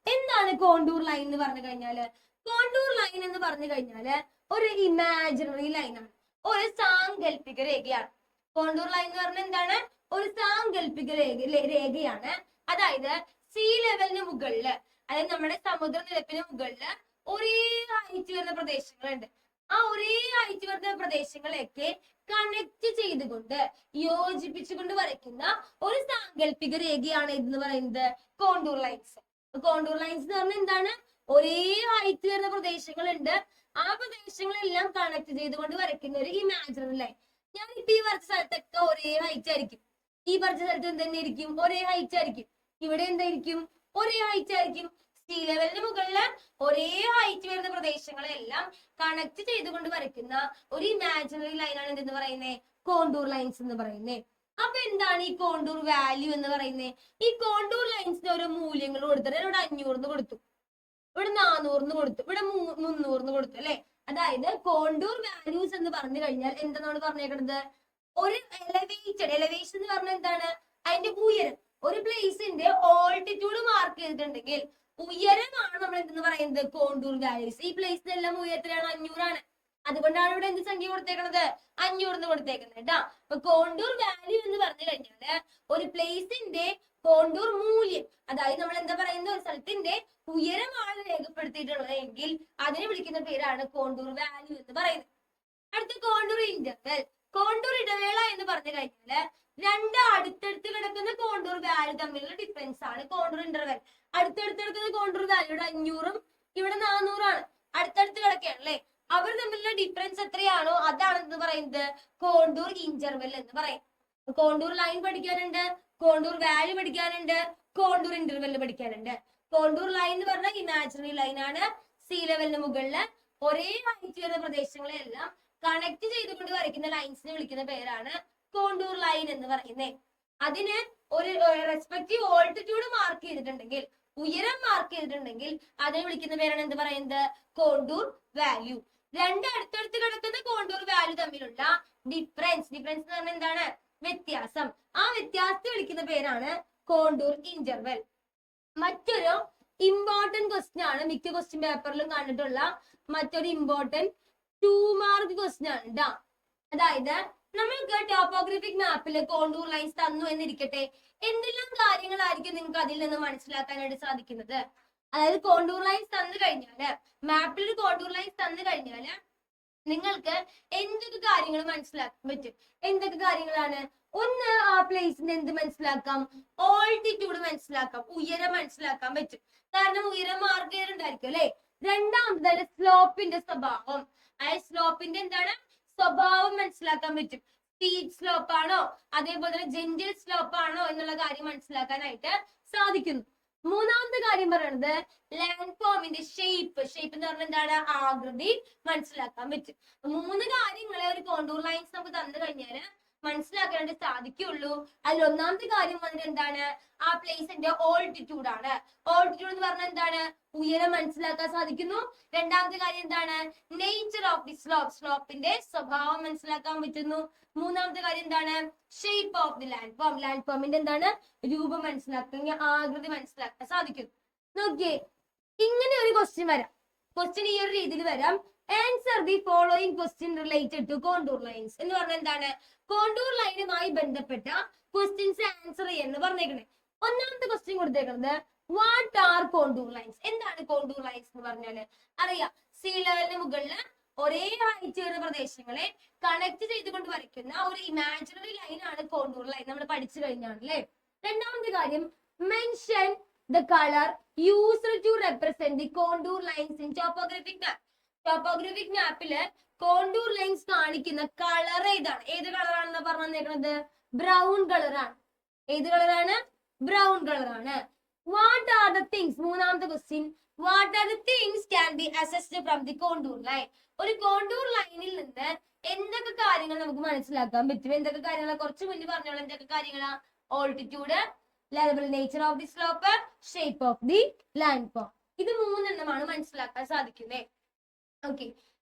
എന്താണ് കോണ്ടൂർ ലൈൻ എന്ന് പറഞ്ഞു കഴിഞ്ഞാല്? കോണ്ടൂർ ലൈൻ എന്ന് പറഞ്ഞു കഴിഞ്ഞാല് ഒരു ഇമാജിനറി ലൈനാണ്, ഒരു സാങ്കല്പിക രേഖയാണ്. കോണ്ടൂർ ലൈൻ എന്ന് പറഞ്ഞാൽ എന്താണ്? ഒരു സാങ്കല്പിക രേഖയാണ്. അതായത് സീ ലെവലിന് മുകളില്, അതായത് നമ്മുടെ സമുദ്രനിരപ്പിന് മുകളില് ഒരേ ഹൈറ്റ് വരുന്ന പ്രദേശങ്ങളുണ്ട്. ആ ഒരേ ഹൈറ്റ് വരുന്ന പ്രദേശങ്ങളെയൊക്കെ കണക്ട് ചെയ്തുകൊണ്ട് യോജിപ്പിച്ചുകൊണ്ട് വരയ്ക്കുന്ന ഒരു സാങ്കല്പിക രേഖയാണ് ഇതെന്ന് പറയുന്നത് കോണ്ടൂർ ലൈൻസ്. കോണ്ടൂർ ലൈൻസ് എന്ന് പറഞ്ഞാൽ എന്താണ്? ഒരേ ഹൈറ്റ് വരുന്ന പ്രദേശങ്ങളുണ്ട്, ആ പ്രദേശങ്ങളെല്ലാം കണക്ട് ചെയ്തുകൊണ്ട് വരയ്ക്കുന്ന ഒരു ഇമാജിനറി ലൈൻ. ഞാനിപ്പോ ഈ വരച്ച സ്ഥലത്തൊക്കെ ഒരേ ഹൈറ്റ് ആയിരിക്കും, ഈ വരച്ച സ്ഥലത്ത് എന്തെന്നെ ആയിരിക്കും? ഒരേ ഹൈറ്റ് ആയിരിക്കും. ഇവിടെ എന്തായിരിക്കും? ഒരേ ഹൈറ്റ് ആയിരിക്കും. സീ ലെവലിന് മുകളില് ഒരേ ഹൈറ്റ് വരുന്ന പ്രദേശങ്ങളെല്ലാം കണക്ട് ചെയ്തുകൊണ്ട് വരയ്ക്കുന്ന ഒരു ഇമാജിനറി ലൈനാണ് എന്തെന്ന് പറയുന്നത്? കോണ്ടൂർ ലൈൻസ് എന്ന് പറയുന്നത്. അപ്പൊ എന്താണ് ഈ കോണ്ടൂർ വാല്യൂ എന്ന് പറയുന്നത്? ഈ കോണ്ടൂർ ലൈൻസിന് ഓരോ മൂല്യങ്ങൾ കൊടുത്തിട്ട് ഇവിടെ 500 കൊടുത്തു, ഇവിടെ 400 കൊടുത്തു, ഇവിടെ 300 കൊടുത്തു അല്ലെ. അതായത് കോണ്ടൂർ വാല്യൂസ് എന്ന് പറഞ്ഞു കഴിഞ്ഞാൽ എന്താണ് പറഞ്ഞേക്കുന്നത്? ഒരു എലവേഷൻ എന്ന് പറഞ്ഞാൽ എന്താണ്? അതിന്റെ ഉയരം. ഒരു പ്ലേസിന്റെ ഓൾട്ടിറ്റ്യൂഡ് മാർക്ക് ചെയ്തിട്ടുണ്ടെങ്കിൽ ഉയരമാണ് നമ്മൾ എന്തെന്ന് പറയുന്നത്? Contour values. ഈ പ്ലേസിനെല്ലാം ഉയരത്തിലാണ് 500 ആണ്. അതുകൊണ്ടാണ് ഇവിടെ എന്ത് സംഖ്യ കൊടുത്തേക്കുന്നത്? 500 കൊടുത്തേക്കുന്നത് കേട്ടോ. അപ്പൊ കോണ്ടൂർ വാല്യൂ എന്ന് പറഞ്ഞു കഴിഞ്ഞാല് ഒരു പ്ലേസിന്റെ കോണ്ടൂർ മൂല്യം, അതായത് നമ്മൾ എന്താ പറയുന്നത്? ഒരു സ്ഥലത്തിന്റെ ഉയരമാണ് രേഖപ്പെടുത്തിയിട്ടുള്ളത് എങ്കിൽ അതിനെ വിളിക്കുന്ന പേരാണ് കോണ്ടൂർ വാല്യൂ എന്ന് പറയുന്നത്. അടുത്ത കോണ്ടൂർ ഇന്റർവെൽ. കോണ്ടൂർ ഇടവേള എന്ന് പറഞ്ഞു കഴിഞ്ഞാല് രണ്ട് അടുത്തടുത്ത് കിടക്കുന്ന കോണ്ടൂർ വാല്യൂ തമ്മിലുള്ള ഡിഫറൻസ് ആണ് കോണ്ടൂർ ഇന്റർവെൽ. അടുത്തടുത്ത് കിടക്കുന്ന കോണ്ടൂർ വാല്യൂടെ 500ഉം ഇവിടെ 400 ആണ്, അടുത്തടുത്ത് കിടക്കുകയാണ് അല്ലെ. അവർ തമ്മിലുള്ള ഡിഫറൻസ് എത്രയാണോ അതാണ് എന്ന് പറയുന്നത് കോണ്ടൂർ ഇന്റർവെൽ എന്ന് പറയും. കോണ്ടൂർ ലൈൻ പഠിക്കാനുണ്ട്, കോണ്ടൂർ വാല്യൂ പഠിക്കാനുണ്ട്, കോണ്ടൂർ ഇന്റർവെൽ പഠിക്കാനുണ്ട്. കോണ്ടൂർ ലൈൻ എന്ന് പറഞ്ഞാൽ ഇമാജിനറി ലൈൻ ആണ്. സീ ലെവലിന് മുകളില് ഒരേ ഹൈറ്റ് വരുന്ന പ്രദേശങ്ങളെല്ലാം കണക്ട് ചെയ്തുകൊണ്ട് വരയ്ക്കുന്ന ലൈൻസിനെ വിളിക്കുന്ന പേരാണ് കോണ്ടൂർ ലൈൻ എന്ന് പറയുന്നത്. അതിന് ഒരു റെസ്പെക്റ്റീവ് ഓൾട്ടിറ്റ്യൂഡ് മാർക്ക് ചെയ്തിട്ടുണ്ടെങ്കിൽ, ഉയരം മാർക്ക് ചെയ്തിട്ടുണ്ടെങ്കിൽ അതിനെ വിളിക്കുന്ന പേരാണ് എന്ത് പറയുന്നത്? Contour value. രണ്ട് അടുത്തടുത്ത് കിടക്കുന്ന കോണ്ടൂർ വാല്യൂ തമ്മിലുള്ള ഡിഫറൻസ് എന്ന് പറഞ്ഞാൽ എന്താണ്? വ്യത്യാസം. ആ വ്യത്യാസത്തെ വിളിക്കുന്ന പേരാണ് കോണ്ടൂർ ഇന്റർവെൽ. മറ്റൊരു ഇമ്പോർട്ടന്റ് ക്വസ്റ്റ്യൻ ആണ്, മിക്ക ക്വസ്റ്റ്യൻ പേപ്പറിലും കണ്ടിട്ടുള്ള മറ്റൊരു ഇമ്പോർട്ടന്റ് 2 മാർക്ക് ക്വസ്റ്റ്യൻ ആണ് കേട്ടോ. അതായത് നമ്മൾക്ക് ടോപ്പോഗ്രാഫിക് മാപ്പില് കോണ്ടൂർ ലൈൻസ് തന്നു എന്നിരിക്കട്ടെ, എന്തെല്ലാം കാര്യങ്ങളായിരിക്കും നിങ്ങൾക്ക് അതിൽ നിന്ന് മനസ്സിലാക്കാനായിട്ട് സാധിക്കുന്നത്? അതായത് കോണ്ടൂർ ലൈൻസ് തന്നു കഴിഞ്ഞാല്, മാപ്പിൽ ഒരു കോണ്ടൂർ ലൈൻസ് തന്നു കഴിഞ്ഞാല് നിങ്ങൾക്ക് എന്തൊക്കെ കാര്യങ്ങൾ മനസ്സിലാക്കാൻ പറ്റും? എന്തൊക്കെ കാര്യങ്ങളാണ്? ഒന്ന്, ആ പ്ലേസിന്റെ എന്ത് മനസ്സിലാക്കാം? ഓൾട്ടിറ്റ്യൂഡ് മനസ്സിലാക്കാം, ഉയരം മനസ്സിലാക്കാൻ പറ്റും, കാരണം ഉയരം മാർക്ക് ചെയ്തിട്ടുണ്ടായിരിക്കും അല്ലെ. രണ്ടാമത് സ്ലോപ്പിന്റെ സ്വഭാവം, അതായത് സ്ലോപ്പിന്റെ എന്താണ് സ്വഭാവം മനസ്സിലാക്കാൻ പറ്റും. സ്റ്റീപ്പ് സ്ലോപ്പ് ആണോ അതേപോലെ തന്നെ ജെന്റിൽ സ്ലോപ്പ് ആണോ എന്നുള്ള കാര്യം മനസ്സിലാക്കാനായിട്ട് സാധിക്കുന്നു. മൂന്നാമത്തെ കാര്യം പറയുന്നത് ലാൻഡ് ഫോമിന്റെ ഷേപ്പ്. ഷേപ്പ് എന്ന് പറഞ്ഞാൽ എന്താണ്? ആകൃതി മനസ്സിലാക്കാൻ പറ്റും. 3 കാര്യങ്ങളെ ഒരു കോണ്ടൂർ ലൈൻസ് നമുക്ക് തന്നു കഴിഞ്ഞാല് മനസ്സിലാക്കാനായിട്ട് സാധിക്കുള്ളൂ. അതിൽ ഒന്നാമത്തെ കാര്യം വന്നിട്ട് എന്താണ്? ആ പ്ലേസിന്റെ ഓൾട്ടിറ്റ്യൂഡ് ആണ്. ഓൾട്ടിറ്റ്യൂഡ് എന്ന് പറഞ്ഞാൽ എന്താണ്? ഉയരം മനസ്സിലാക്കാൻ സാധിക്കുന്നു. രണ്ടാമത്തെ കാര്യം എന്താണ്? നേച്ചർ ഓഫ് ദി സ്ലോപ്പ്, സ്ലോപ്പിന്റെ സ്വഭാവം മനസ്സിലാക്കാൻ പറ്റുന്നു. മൂന്നാമത്തെ കാര്യം എന്താണ്? Shape of the land form, land ഫോമിന്റെ എന്താണ്? രൂപം മനസ്സിലാക്കാൻ, ആകൃതി മനസ്സിലാക്കാൻ സാധിക്കുന്നു. നോക്കിയേ, ഇങ്ങനെ ഒരു ക്വസ്റ്റ്യൻ വരാം. ക്വസ്റ്റ്യൻ ഈ ഒരു രീതിയിൽ വരാം. Answer the following question related to contour lines എന്ന് പറഞ്ഞാൽ എന്താണ്? കോണ്ടൂർ ലൈനുമായി ബന്ധപ്പെട്ട ക്വസ്റ്റ്യൻസ് ആൻസർ എന്ന് പറഞ്ഞേക്കണേ. ഒന്നാമത്തെ ക്വസ്റ്റ്യൻ കൊടുത്തേക്കുന്നത് വാട്ട് ആർ കോണ്ടൂർ ലൈൻസ്? എന്താണ് കോണ്ടൂർ ലൈൻസ് എന്ന് പറഞ്ഞാല് അറിയാം, സീ ലെവലിന് മുകളില് ഒരേ ഹൈറ്റ് വരുന്ന പ്രദേശങ്ങളെ കണക്ട് ചെയ്തുകൊണ്ട് വരയ്ക്കുന്ന ഒരു ഇമാജിനറി ലൈൻ ആണ് കോണ്ടൂർ ലൈൻ. നമ്മൾ പഠിച്ചു കഴിഞ്ഞാണ് അല്ലേ. രണ്ടാമത്തെ കാര്യം mention the colour used to represent the contour lines in topographic map. Topographic മാപ്പില് കോണ്ടൂർ ലൈൻസ് കാണിക്കുന്ന കളർ ഏതാണ്? ഏത് കളറാണെന്ന് പറഞ്ഞേക്കുന്നത്? ബ്രൗൺ കളറാണ്. ഏത് കളറാണ്? ബ്രൗൺ കളറാണ്. What are the things? മൂന്നാമത്തെ question what are the things can be assessed from the contour line? ഒരു കോണ്ടൂർ ലൈനിൽ നിന്ന് എന്തൊക്കെ കാര്യങ്ങൾ നമുക്ക് മനസ്സിലാക്കാൻ പറ്റും? എന്തൊക്കെ കാര്യങ്ങളാ? കുറച്ച് മുന്നേ പറഞ്ഞോളൂ. എന്തൊക്കെ കാര്യങ്ങളാ? Altitude, level, nature of the slope, shape of the land form. ഇത് മൂന്നെണ്ണമാണ് മനസ്സിലാക്കാൻ സാധിക്കുന്നത്. ഓക്കെ,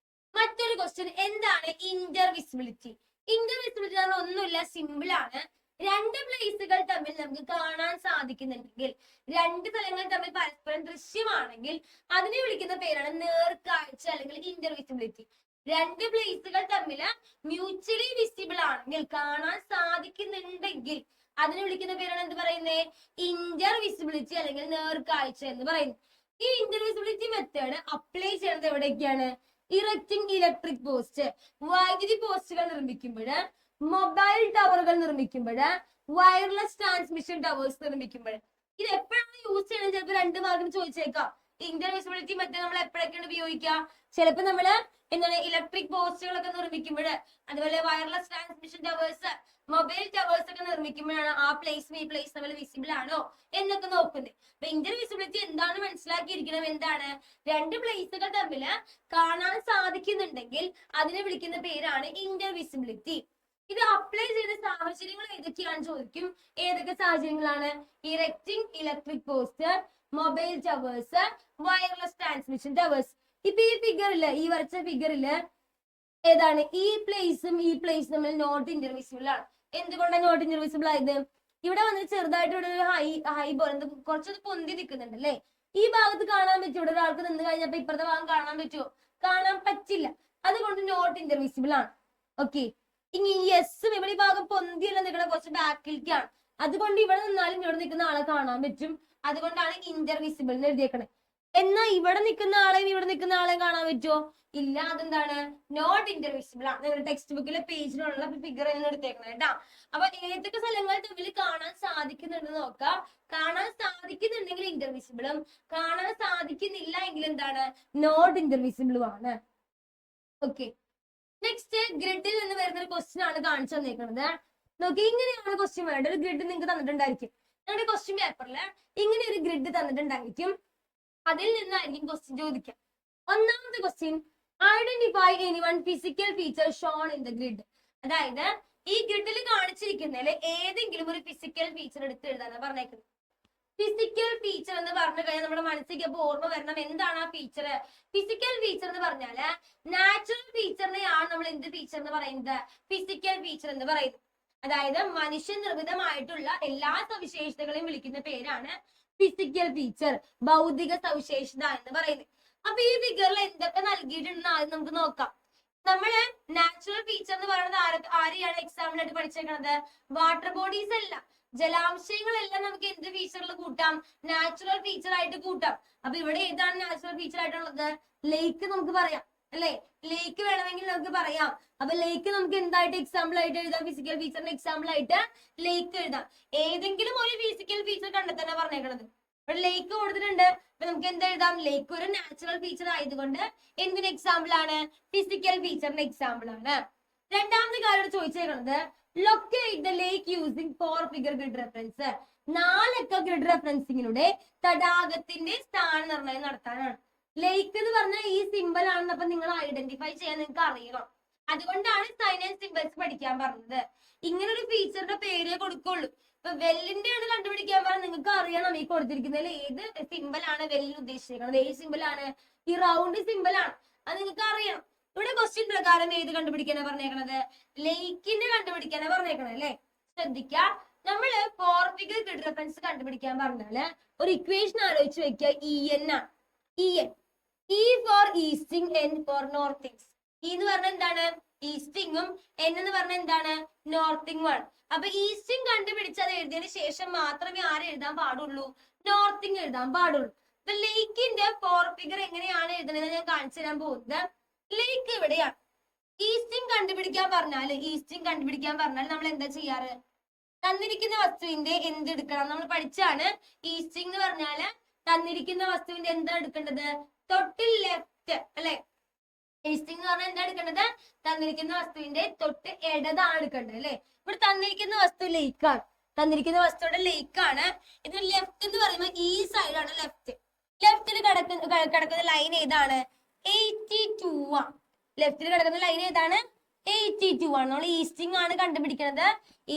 മറ്റൊരു ക്വസ്റ്റ്യൻ എന്താണ് ഇന്റർവിസിബിലിറ്റി? ഇന്റർവിസിബിലിറ്റി എന്ന് പറഞ്ഞാൽ ഒന്നുമില്ല, സിമ്പിൾ ആണ്. രണ്ട് പ്ലേസുകൾ തമ്മിൽ നമുക്ക് കാണാൻ സാധിക്കുന്നുണ്ടെങ്കിൽ, രണ്ട് സ്ഥലങ്ങൾ തമ്മിൽ പരസ്പരം ദൃശ്യമാണെങ്കിൽ അതിനെ വിളിക്കുന്ന പേരാണ് നേർക്കാഴ്ച അല്ലെങ്കിൽ ഇന്റർവിസിബിലിറ്റി. രണ്ട് പ്ലേസുകൾ തമ്മിൽ മ്യൂച്വലി വിസിബിൾ ആണെങ്കിൽ, കാണാൻ സാധിക്കുന്നുണ്ടെങ്കിൽ അതിനെ വിളിക്കുന്ന പേരാണ് എന്ത് പറയുന്നത്? ഇന്റർവിസിബിലിറ്റി അല്ലെങ്കിൽ നേർക്കാഴ്ച എന്ന് പറയുന്നത്. ഈ ഇന്റർവിസിബിലിറ്റി മെത്തേഡ് അപ്ലൈ ചെയ്യുന്നത് എവിടെയൊക്കെയാണ്? ഇറക്റ്റിംഗ് ഇലക്ട്രിക് പോസ്റ്റ്, വൈദ്യുതി പോസ്റ്റുകൾ നിർമ്മിക്കുമ്പോൾ, മൊബൈൽ ടവറുകൾ നിർമ്മിക്കുമ്പോൾ, വയർലെസ് ട്രാൻസ്മിഷൻ ടവേഴ്സ് നിർമ്മിക്കുമ്പോൾ. ഇത് എപ്പോഴാണ് യൂസ് ചെയ്യുന്നത്? ചിലപ്പോൾ രണ്ട് മാർക്കിന് ചോദിച്ചേക്കാം. ഇന്റർവിസിബിലിറ്റി മെത്തേഡ് നമ്മൾ എപ്പോഴൊക്കെയാണ് ഉപയോഗിക്കുക? ചിലപ്പോൾ നമ്മള് എന്താണ് ഇലക്ട്രിക് പോസ്റ്റുകളൊക്കെ നിർമ്മിക്കുമ്പോൾ, അതുപോലെ wireless transmission towers, mobile towers ഒക്കെ നിർമ്മിക്കുമ്പോഴാണ് ആ പ്ലേസും ഈ പ്ലേസ് തമ്മിൽ വിസിബിൾ ആണോ എന്നൊക്കെ നോക്കുന്നത്. അപ്പൊ ഇന്റർവിസിബിലിറ്റി എന്താണ് മനസ്സിലാക്കിയിരിക്കണം? എന്താണ്? രണ്ട് പ്ലേസുകൾ തമ്മിൽ കാണാൻ സാധിക്കുന്നുണ്ടെങ്കിൽ അതിനെ വിളിക്കുന്ന പേരാണ് ഇന്റർവിസിബിലിറ്റി. ഇത് അപ്ലൈ ചെയ്ത സാഹചര്യങ്ങൾ ഏതൊക്കെയാണെന്ന് ചോദിക്കും. ഏതൊക്കെ സാഹചര്യങ്ങളാണ്? Erecting electric post, mobile towers, wireless transmission towers. ഇപ്പൊ ഈ ഫിഗറില്, ഈ വരച്ച ഫിഗറില് ഏതാണ്? ഈ പ്ലേസും ഈ പ്ലേസും തമ്മിൽ നോട്ട് ഇന്റർവിസിബിൾ ആണ്. എന്തുകൊണ്ടാണ് നോട്ട് ഇന്റർവിസിബിൾ ആയത്? ഇവിടെ വന്നിട്ട് ചെറുതായിട്ട് ഇവിടെ ഒരു ഹൈ പോലെ കുറച്ചൊന്ന് പൊന്തി നിൽക്കുന്നുണ്ട് അല്ലേ? ഈ ഭാഗത്ത് കാണാൻ പറ്റും. ഇവിടെ ഒരാൾക്ക് നിന്ന് കഴിഞ്ഞപ്പോ ഇപ്പുറത്തെ ഭാഗം കാണാൻ പറ്റുമോ? കാണാൻ പറ്റില്ല. അതുകൊണ്ട് നോട്ട് ഇന്റർവിസിബിൾ ആണ്. ഓക്കെ, ഇനി എസും ഇവിടെ ഈ ഭാഗം പൊന്തിയല്ല നിൽക്കുന്ന കുറച്ച് ബാക്കിലേക്കാണ്. അതുകൊണ്ട് ഇവിടെ നിന്നാലും ഇവിടെ നിൽക്കുന്ന ആളെ കാണാൻ പറ്റും. അതുകൊണ്ടാണ് ഇന്റർവിസിബിൾ എന്ന് എഴുതിയേക്കണേ. എന്നാൽ ഇവിടെ നിൽക്കുന്ന ആളെയും ഇവിടെ നിൽക്കുന്ന ആളെയും കാണാൻ പറ്റുമോ? ഇല്ല. അതെന്താണ്? നോട്ട് ഇന്റർവിസിബിൾ ആണ്. നിങ്ങളുടെ ടെക്സ്റ്റ് ബുക്കിലെ പേജിലുള്ള ഫിഗർ എടുത്തേക്കണം കേട്ടാ. അപ്പൊ ഏതൊക്കെ സ്ഥലങ്ങൾ തമ്മിൽ കാണാൻ സാധിക്കുന്നുണ്ട് നോക്കാം. കാണാൻ സാധിക്കുന്നുണ്ടെങ്കിൽ ഇന്റർവിസിബിളും, കാണാൻ സാധിക്കുന്നില്ല എങ്കിൽ എന്താണ്? നോട്ട് ഇന്റർവിസിബിളും ആണ്. ഓക്കെ, നെക്സ്റ്റ് ഗ്രിഡിൽ നിന്ന് വരുന്ന ഒരു ക്വസ്റ്റ്യൻ ആണ് കാണിച്ചു തന്നേക്കുന്നത്. നോക്കി, ഇങ്ങനെയാണ് ക്വസ്റ്റ്യൻ വേണ്ട. ഒരു ഗ്രിഡ് നിങ്ങൾക്ക് തന്നിട്ടുണ്ടായിരിക്കും. നിങ്ങളുടെ ക്വസ്റ്റ്യൻ പേപ്പറിൽ ഇങ്ങനെ ഒരു ഗ്രിഡ് തന്നിട്ടുണ്ടായിരിക്കും. അതിൽ നിന്നായിരിക്കും ക്വസ്റ്റ്യൻ ചോദിക്കാം. ഒന്നാമത്തെ question identify any one physical feature shown in the grid. അതായത് ഈ ഗ്രിഡിൽ കാണിച്ചിരിക്കുന്നതിൽ ഏതെങ്കിലും ഒരു ഫിസിക്കൽ ഫീച്ചർ എടുത്ത് എഴുതാനാണ് പറഞ്ഞേക്കുന്നത്. ഫിസിക്കൽ ഫീച്ചർ എന്ന് പറഞ്ഞു കഴിഞ്ഞാൽ നമ്മുടെ മനസ്സിലേക്ക് അപ്പൊ ഓർമ്മ വരണം എന്താണ് ആ ഫീച്ചർ. ഫിസിക്കൽ ഫീച്ചർ എന്ന് പറഞ്ഞാല് നാച്ചുറൽ ഫീച്ചറിനെയാണ് നമ്മൾ എന്ത് ഫീച്ചർ എന്ന് പറയുന്നത്? ഫിസിക്കൽ ഫീച്ചർ എന്ന് പറയുന്നത്. അതായത് മനുഷ്യ നിർമ്മിതമായിട്ടുള്ള എല്ലാ സവിശേഷതകളെയും വിളിക്കുന്ന പേരാണ് ഫിസിക്കൽ ഫീച്ചർ, ഭൗതിക സവിശേഷത എന്ന് പറയുന്നത്. അപ്പൊ ഈ ഫിഗറിൽ എന്തൊക്കെ നൽകിയിട്ടുണ്ടെന്ന് ആദ്യം നമുക്ക് നോക്കാം. നമ്മള് നാച്ചുറൽ ഫീച്ചർ എന്ന് പറയുന്നത് ആരെയാണ് എക്സാമ്പിൾ പഠിച്ചേക്കുന്നത്? വാട്ടർ ബോഡീസ് അല്ല, ജലാംശങ്ങളെല്ലാം നമുക്ക് എന്ത് ഫീച്ചറിൽ കൂട്ടാം? നാച്ചുറൽ ഫീച്ചർ ആയിട്ട് കൂട്ടാം. അപ്പൊ ഇവിടെ ഏതാണ് നാച്ചുറൽ ഫീച്ചർ ആയിട്ടുള്ളത്? ലേക്ക് നമുക്ക് പറയാം അല്ലെ? ലേക്ക് വേണമെങ്കിൽ നമുക്ക് പറയാം. അപ്പൊ ലേക്ക് നമുക്ക് എന്തായിട്ട് എക്സാമ്പിൾ ആയിട്ട് എഴുതാം? ഫിസിക്കൽ ഫീച്ചറിന്റെ എക്സാമ്പിൾ ആയിട്ട് ലേക്ക് എഴുതാം. ഏതെങ്കിലും ഒരു ഫിസിക്കൽ ഫീച്ചർ കണ്ടെത്താനാ പറഞ്ഞേക്കണത്. ഇവിടെ ലേക്ക് കൊടുത്തിട്ടുണ്ട്. അപ്പൊ നമുക്ക് എന്താ എഴുതാം? ലേക്ക് ഒരു നാച്ചുറൽ ഫീച്ചർ ആയതുകൊണ്ട് എന്തിന് എക്സാമ്പിൾ ആണ്? ഫിസിക്കൽ ഫീച്ചറിന്റെ എക്സാമ്പിൾ ആണ്. രണ്ടാമത്തെ കാര്യം ചോദിച്ചേക്കുന്നത് locate the lake using 4 figure grid reference. 4 grid റെഫറൻസിങ്ങിലൂടെ തടാകത്തിന്റെ സ്ഥാനനിർണ്ണയം നടത്താനാണ്. ലേക്ക് എന്ന് പറഞ്ഞാൽ ഈ സിമ്പിൾ ആണെന്ന് അപ്പൊ നിങ്ങൾ ഐഡന്റിഫൈ ചെയ്യാൻ നിങ്ങൾക്ക് അറിയണം. അതുകൊണ്ടാണ് സൈൻ ആൻഡ് സിമ്പിൾസ് പഠിക്കാൻ പറഞ്ഞത്. ഇങ്ങനെ ഒരു ഫീച്ചറിന്റെ പേരേ കൊടുക്കുള്ളൂ. ഇപ്പൊ വെല്ലിന്റെ ആണ് കണ്ടുപിടിക്കാൻ പറഞ്ഞാൽ നിങ്ങൾക്ക് അറിയണം ഈ കൊടുത്തിരിക്കുന്നതിൽ ഏത് സിമ്പിൾ ആണ് വെല്ലിന് ഉദ്ദേശിക്കുന്നത്. ഏത് സിമ്പിൾ ആണ്? ഈ റൗണ്ട് സിമ്പിൾ ആണ്. അത് നിങ്ങൾക്ക് അറിയണം. ഇവിടെ ക്വസ്റ്റ്യൻ പ്രകാരം ഏത് കണ്ടുപിടിക്കാനാ പറഞ്ഞേക്കണത്? ലേക്കിന്റെ കണ്ടുപിടിക്കാനാ പറഞ്ഞേക്കണത് അല്ലെ? ശ്രദ്ധിക്ക, നമ്മള് 4 ഫിഗർ ഗ്രിഡ് റെഫറൻസ് കണ്ടുപിടിക്കാൻ പറഞ്ഞാല് ഒരു ഇക്വേഷൻ ആലോചിച്ച് വെക്കുക. EN ആണ്. E for easting, N for northing. E എന്ന് പറഞ്ഞാൽ എന്താണ്? ഈസ്റ്റിങ്ങും N എന്ന് പറഞ്ഞാൽ എന്താണ്? നോർത്തിങ്ങും ആണ്. അപ്പൊ ഈസ്റ്റിംഗ് കണ്ടുപിടിച്ചത് എഴുതിയതിനു ശേഷം മാത്രമേ ആര് എഴുതാൻ പാടുള്ളൂ? നോർത്തിങ് എഴുതാൻ പാടുള്ളൂ. അപ്പൊ ലേക്കിന്റെ ഫോർ ഫിഗർ എങ്ങനെയാണ് എഴുതുന്നത് ഞാൻ കാണിച്ചു തരാൻ പോകുന്നത്. ലേക്ക് ഇവിടെയാണ്. ഈസ്റ്റിംഗ് കണ്ടുപിടിക്കാൻ പറഞ്ഞാൽ നമ്മൾ എന്താ ചെയ്യാറ്? തന്നിരിക്കുന്ന വസ്തുവിന്റെ എന്തെടുക്കണം? നമ്മൾ പഠിച്ചാണ് ഈസ്റ്റിംഗ് എന്ന് പറഞ്ഞാല് തന്നിരിക്കുന്ന വസ്തുവിന്റെ എന്താ എടുക്കേണ്ടത്? തൊട്ട് ലെഫ്റ്റ് അല്ലെ? ഈസ്റ്റിംഗ് എന്ന് പറഞ്ഞാൽ എന്താ എടുക്കേണ്ടത്? തന്നിരിക്കുന്ന വസ്തുവിന്റെ തൊട്ട് ഇടതാണ് എടുക്കേണ്ടത് അല്ലെ? ഇവിടെ തന്നിരിക്കുന്ന വസ്തു ലേക്കാണ്. തന്നിരിക്കുന്ന വസ്തുവിടെ ലേക്കാണ്. ഇതിന് ലെഫ്റ്റ് എന്ന് പറയുമ്പോൾ ഈ സൈഡാണ് ലെഫ്റ്റ്. ലെഫ്റ്റിൽ കിടക്കുന്ന ലൈൻ ഏതാണ്? 82 ആണ്. ലെഫ്റ്റിൽ കിടക്കുന്ന ലൈൻ ഏതാണ്? 82 ആണ്. നമ്മൾ ഈസ്റ്റിംഗ് ആണ് കണ്ടുപിടിക്കുന്നത്.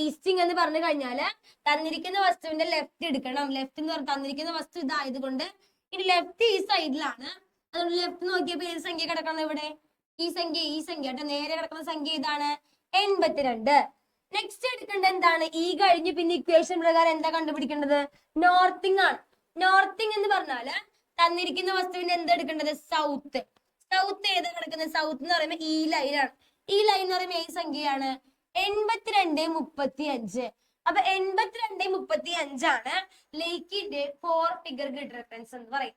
ഈസ്റ്റിംഗ് എന്ന് പറഞ്ഞു കഴിഞ്ഞാല് തന്നിരിക്കുന്ന വസ്തുവിന്റെ ലെഫ്റ്റ് എടുക്കണം. ലെഫ്റ്റ് എന്ന് പറഞ്ഞാൽ തന്നിരിക്കുന്ന വസ്തു ഇതായതുകൊണ്ട് ഇനി ലെഫ്റ്റ് ഈ സൈഡിലാണ്. അതുകൊണ്ട് ലെഫ്റ്റ് നോക്കിയപ്പോ ഏത് സംഖ്യ കിടക്കണം? ഇവിടെ ഈ സംഖ്യ കേട്ടോ. നേരെ കിടക്കുന്ന സംഖ്യ ഇതാണ് 82. നെക്സ്റ്റ് എടുക്കേണ്ടത് എന്താണ്? ഈ കഴിഞ്ഞ് പിന്നെ ഇക്വേഷൻ പ്രകാരം എന്താ കണ്ടുപിടിക്കേണ്ടത്? നോർത്തിങ് ആണ്. നോർത്തിങ് എന്ന് പറഞ്ഞാല് തന്നിരിക്കുന്ന വസ്തുവിന്റെ എന്താ എടുക്കേണ്ടത്? സൗത്ത്. സൗത്ത് ഏതാ കിടക്കുന്നത്? സൗത്ത് എന്ന് പറയുമ്പോൾ ഈ ലൈനാണ്. ഈ ലൈൻ എന്ന് പറയുമ്പോൾ ഏത് സംഖ്യയാണ്? 82, 35. അപ്പൊ 82, 35 ആണ് ലേക്കിന്റെ ഫോർ ഫിഗർ ഗ്രിഡ് റെഫറൻസ് എന്ന് പറയും.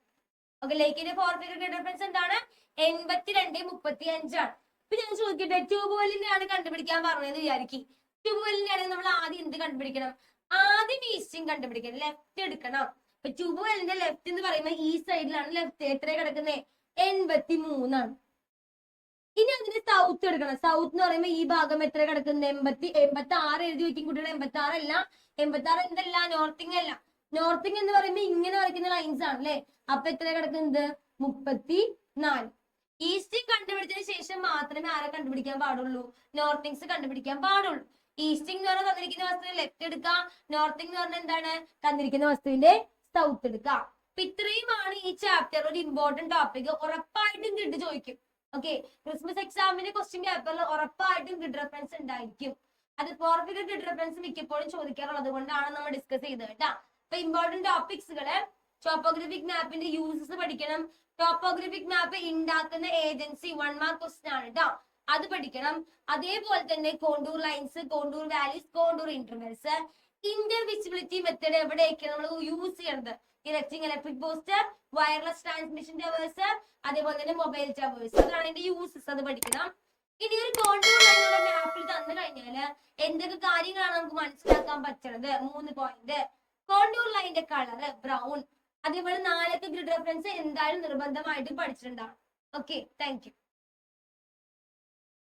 ഓക്കെ, ലേക്കിന്റെ ഫോർ ഫിഗർ ഗ്രിഡ് റെഫറൻസ് എന്താണ്? 82, 35 ആണ്. ഇപ്പൊ ഞാൻ ചോദിക്കട്ടെ, ട്യൂബ് വെല്ലിന്റെ ആണ് കണ്ടുപിടിക്കാൻ പറഞ്ഞതെന്ന് വിചാരിക്കും. ട്യൂബ് വെല്ലിന്റെ ആണെങ്കിൽ നമ്മൾ ആദ്യം എന്ത് കണ്ടുപിടിക്കണം? ആദ്യം ഈസ്റ്റിംഗ് കണ്ടുപിടിക്കണം. ലെഫ്റ്റ് എടുക്കണം. അപ്പൊ ട്യൂബ് വെല്ലിന്റെ ലെഫ്റ്റ് എന്ന് പറയുമ്പോൾ ഈ സൈഡിലാണ് ലെഫ്റ്റ്. എത്ര കിടക്കുന്നത്? 83 ആണ്. ഇനി അതിന് സൗത്ത് എടുക്കണം. സൗത്ത് എന്ന് പറയുമ്പോൾ ഈ ഭാഗം എത്ര കിടക്കുന്നത്? 86 എഴുതി വെക്കും കുട്ടികൾ. 86 അല്ല. 86 എന്തല്ല? നോർത്തിങ് അല്ല. നോർത്തിങ് എന്ന് പറയുമ്പോൾ ഇങ്ങനെ വരയ്ക്കുന്ന ലൈൻസ് ആണ് അല്ലെ? അപ്പൊ എത്ര കിടക്കുന്നത്? 34. ഈസ്റ്റിംഗ് കണ്ടുപിടിച്ചതിന് ശേഷം മാത്രമേ ആരെ കണ്ടുപിടിക്കാൻ പാടുള്ളൂ? നോർത്തിങ്സ് കണ്ടുപിടിക്കാൻ പാടുള്ളൂ. ഈസ്റ്റിംഗ് എന്ന് പറഞ്ഞാൽ തന്നിരിക്കുന്ന വസ്തുവിന്റെ ലെഫ്റ്റ് എടുക്കാം. നോർത്തിങ് എന്ന് പറഞ്ഞാൽ എന്താണ്? തന്നിരിക്കുന്ന വസ്തുവിന്റെ സൗത്ത് എടുക്കാം. അപ്പൊ ഇത്രയുമാണ് ഈ ചാപ്റ്റർ ഒരു ഇമ്പോർട്ടന്റ് ടോപ്പിക്. ഉറപ്പായിട്ടും ഗ്രിഡ് ചോദിക്കും. ഓക്കെ, ക്രിസ്മസ് എക്സാമിന്റെ ക്വസ്റ്റ്യൻ പേപ്പറിൽ ഉറപ്പായിട്ടും ഗ്രിഡ് റെഫറൻസ് ഉണ്ടായിരിക്കും. അത് ഫോർ ഫിഗർ ഗ്രിഡ് റെഫറൻസ് മിക്കപ്പോഴും ചോദിക്കാറുള്ളത് കൊണ്ടാണ് നമ്മൾ ഡിസ്കസ് ചെയ്തത് കേട്ടാ. അപ്പൊ ഇമ്പോർട്ടന്റ് ടോപ്പിക്സുകള് ടോപ്പോഗ്രഫിക് മാപ്പിന്റെ യൂസസ് പഠിക്കണം. ടോപ്പോഗ്രഫിക് മാപ്പ് ഉണ്ടാക്കുന്ന ഏജൻസി 1 മാർക്ക് ക്വസ്റ്റ്യൻ ആണ് കേട്ടോ. അത് പഠിക്കണം. അതേപോലെ തന്നെ contour lines, contour values, contour intervals, intervisibility method എവിടെയൊക്കെയാണ് നമ്മൾ യൂസ് ചെയ്യണത്? Electric post, wireless transmission towers, അതേപോലെ തന്നെ മൊബൈൽ ടവേഴ്സ്. അതാണ് അതിന്റെ യൂസസ്. അത് പഠിക്കണം. ഇനി ഒരു കോണ്ടൂർ ലൈനുള്ള മാപ്പിൽ തന്നു കഴിഞ്ഞാല് എന്തൊക്കെ കാര്യങ്ങളാണ് നമുക്ക് മനസ്സിലാക്കാൻ പറ്റണത്? 3 പോയിന്റ്. കോണ്ടൂർ ലൈനിന്റെ കളർ ബ്രൗൺ. അതേപോലെ 4 ഗ്രിഡ് റെഫറൻസ് എന്തായാലും നിർബന്ധമായിട്ട് പഠിച്ചിട്ടുണ്ടാവും. Okay, thank you.